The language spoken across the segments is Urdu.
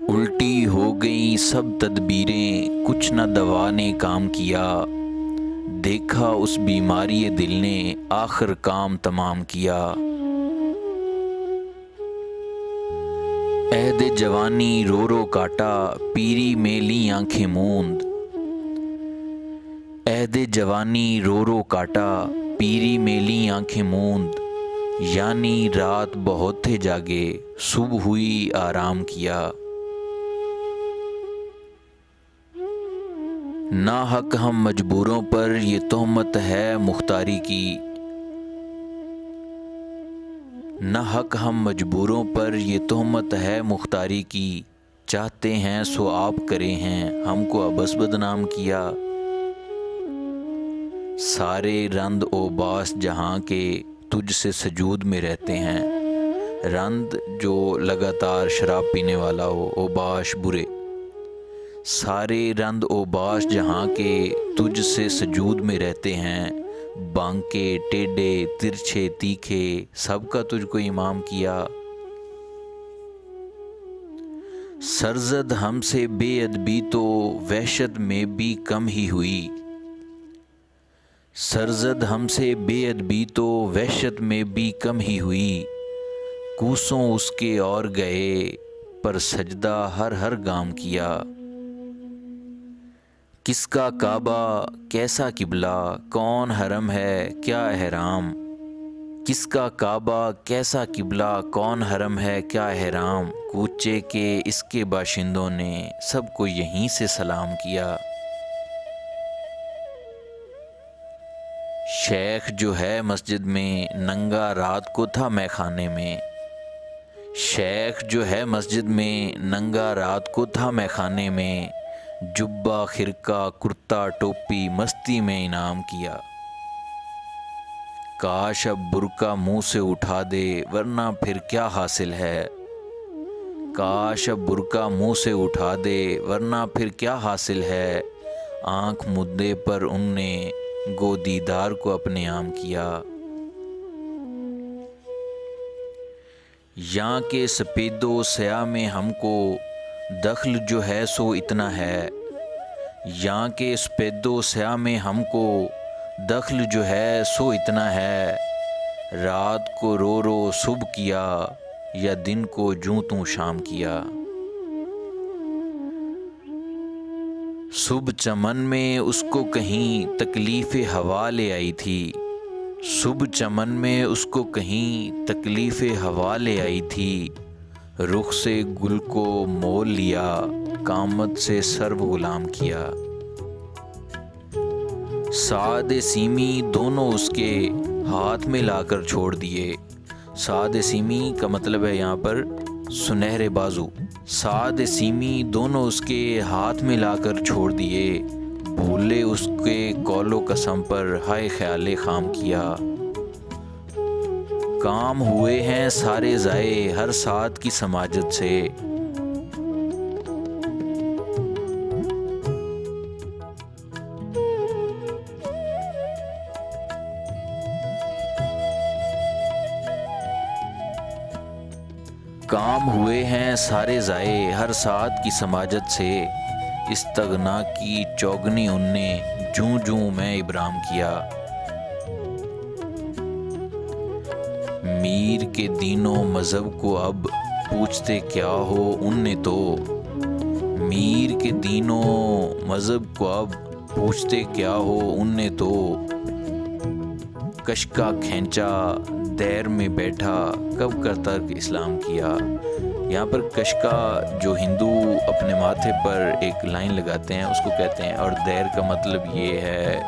الٹی ہو گئیں سب تدبیریں، کچھ نہ دوا نے کام کیا، دیکھا اس بیماری دل نے آخر کام تمام کیا۔ عہد جوانی رو رو کاٹا، پیری میں لیں آنکھیں موند۔ عہد جوانی رو رو کاٹا، پیری میں لیں آنکھیں موند، یعنی رات بہت تھے جاگے، صبح ہوئی آرام کیا۔ ناحق ہم مجبوروں پر یہ تہمت ہے مختاری کی، ناحق ہم مجبوروں پر یہ تہمت ہے مختاری کی، چاہتے ہیں سو آپ کرے ہیں ہم کو ابس بدنام کیا۔ سارے رند و باس جہاں کے تجھ سے سجود میں رہتے ہیں، رند جو لگاتار شراب پینے والا ہو، و باش برے، سارے رند و باش جہاں کے تجھ سے سجود میں رہتے ہیں، بانکے ٹیڈے ترچھے تیکھے سب کا تجھ کو امام کیا۔ سرزد ہم سے بے ادبی تو وحشت میں بھی کم ہی ہوئی، سرزد ہم سے بے ادبی تو وحشت میں بھی کم ہی ہوئی، کوسوں اس کے اور گئے پر سجدہ ہر ہر گام کیا۔ کس کا کعبہ کیسا قبلہ، کون حرم ہے کیا احرام، کس کا کعبہ کیسا قبلہ، کون حرم ہے کیا احرام، کوچے کے اس کے باشندوں نے سب کو یہیں سے سلام کیا۔ شیخ جو ہے مسجد میں ننگا رات کو تھا مے خانے میں، شیخ جو ہے مسجد میں ننگا رات کو تھا مے خانے میں، جبہ خرقہ کرتا ٹوپی مستی میں انعام کیا۔ کاش اب برقع منہ سے اٹھا دے ورنہ پھر کیا حاصل ہے، کاش اب برقع منہ سے اٹھا دے ورنہ پھر کیا حاصل ہے، آنکھ مدے پر ان نے گو دیدار کو اپنے عام کیا۔ یاں کے سپید و سیاہ میں ہم کو دخل جو ہے سو اتنا ہے، یاں کے سپید و سیاہ میں ہم کو دخل جو ہے سو اتنا ہے، رات کو رو رو صبح کیا یا دن کو جوں توں شام کیا۔ صبح چمن میں اس کو کہیں تکلیف ہوا لے آئی تھی، صبح چمن میں اس کو کہیں تکلیف ہوا لے آئی تھی، رخ سے گل کو مول لیا قامت سے سرو غلام کیا۔ سعد سیمی دونوں اس کے ہاتھ میں لا کر چھوڑ دیے، سعد سیمی کا مطلب ہے یہاں پر سنہرے بازو، سعد سیمی دونوں اس کے ہاتھ میں لا کر چھوڑ دیے، بھولے اس کے قول و قسم پر ہائے خیال خام کیا۔ کام ہوئے ہیں سارے ضائع ہر ساتھ کی سماجت سے، کام ہوئے ہیں سارے ضائع ہر ساتھ کی سماجت سے، استغنا کی چوگنی ان نے جوں جوں میں ابرام کیا۔ میر کے دین و مذہب کو اب پوچھتے کیا ہو ان نے تو، میر کے دین و مذہب کو اب پوچھتے کیا ہو ان نے تو، کشکا کھینچا دیر میں بیٹھا کب کر ترک اسلام کیا۔ یہاں پر کشکا جو ہندو اپنے ماتھے پر ایک لائن لگاتے ہیں اس کو کہتے ہیں، اور دیر کا مطلب یہ ہے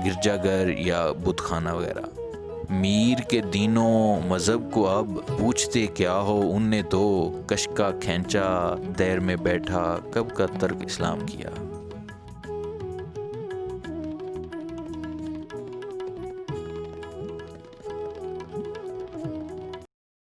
گرجا گھر یا بت خانہ وغیرہ۔ میر کے دین و مذہب کو اب پوچھتے کیا ہو ان نے تو، کشکا کھینچا دیر میں بیٹھا کب کا ترک اسلام کیا۔